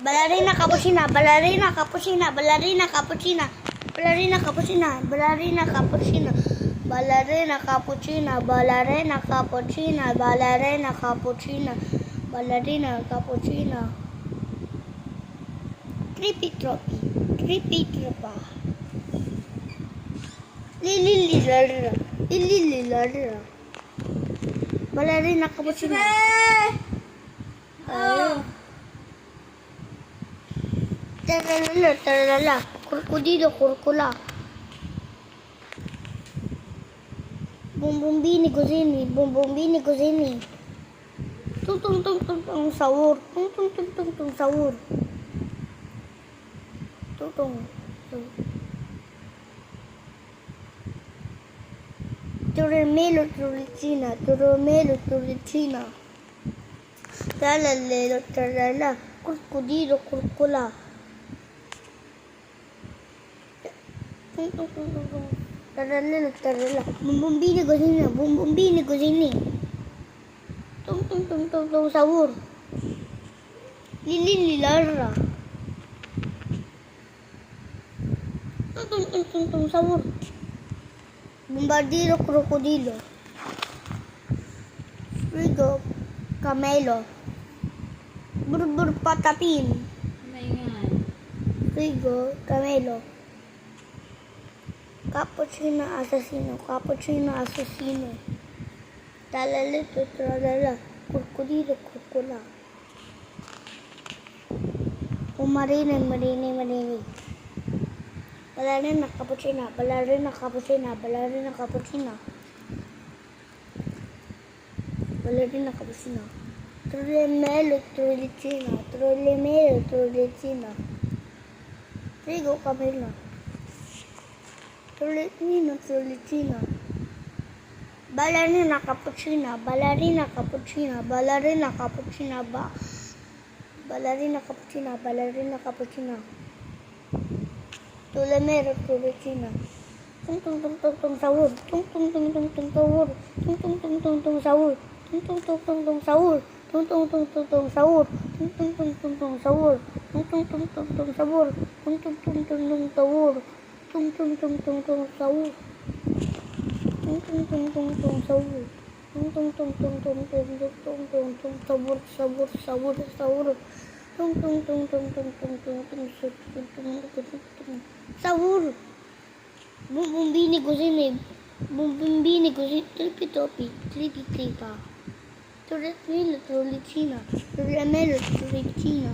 Ballerina cappuccina, ballerina cappuccina, ballerina cappuccina, ballerina cappuccina, ballerina cappuccina, ballerina cappuccina, ballerina cappuccina, ballerina cappuccina, ballerina cappuccina. Trippy troppy, trippy troppa. Lili lara, lili lara. Ballerina cappuccina. Taralala, taralala. Kurkudilo, kurkula. Bumbumbini guzini, bumbumbini guzini. Tung tung tung tung tung sahur. Tung tung tung tung tung sahur. Tung tung tung. Turmelo turicina, turmelo turicina. Talalelo, tarala. Kurkudilo, kurkula. Tung tung tung tung tung. Taralala, tarala. Bumbumbini guzini, bumbumbini guzini. Tung tung tung tung tung sahur. Lili lara. Tung tung tung tung tung sahur. Bombardiro crocodilo. Frigo camelo. Burbur patapin. Maingay. Frigo camelo. Cappuccino assassino, cappuccino assassino. Talalito tralala, crocodilo crocula. Umarine marine marine. Ballerina cappuccina, ballerina cappuccina, ballerina cappuccina. Ballerina cappuccina. Trollemelo, trollicina, trollemelo, trollicina. Frigo camelo. Trollicino, trollicina. Ballerina cappuccina, ballerina cappuccina, ballerina cappuccina, ballerina cappuccina, ballerina cappuccina. Tulemero, tulicina. Tung tung tung tung tung sahur. Tung tung tung tung tung sahur. Tung tung tung tung tung sahur. Tung tung tung tung tung sahur. Tung tung tung tung tung sahur. Tung tung tung tung tung sahur. Tung tung tung tung tung sahur. Tung tung tung tung tung sahur. Tung tung tung tung tung sahur. Tung tung tung tung tung sahur. Tung tung tung tung tung tung tung tung tung sahur sahur sahur sahur. Tung tung tung tung tung tung tung tung sahur. Bumbumbini guzini, bumbumbini guzini, trippy troppi, trippy tripa. Turretmelo, turlicina, turretmelo, turlicina.